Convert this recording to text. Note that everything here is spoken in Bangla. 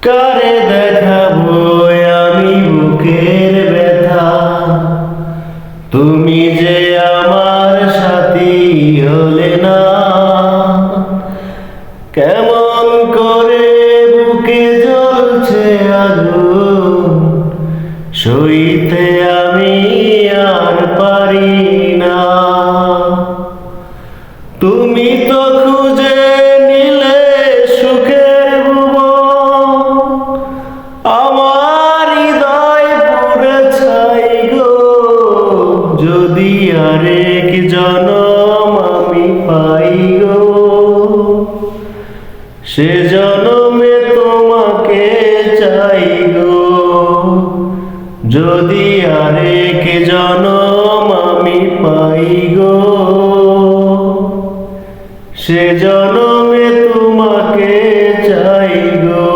কারে দেখাবো আমি বুকের ব্যথা, তুমি যে আমার সাথী হলে না। কেমন করে বুকে জ্বলছে আগুন, সইতে আমি আর পারি না। তুমি তো খুঁজে নিলে সুখের ভুবন, আমার হৃদয় পুরে ছাই গো। যদি আরেক জনম আমি পাই গো, সে জনমে তোমাকে চাই গো। যদি আরেক জনম আমি পাই গো, সে জনমে তোমাকে চাই গো।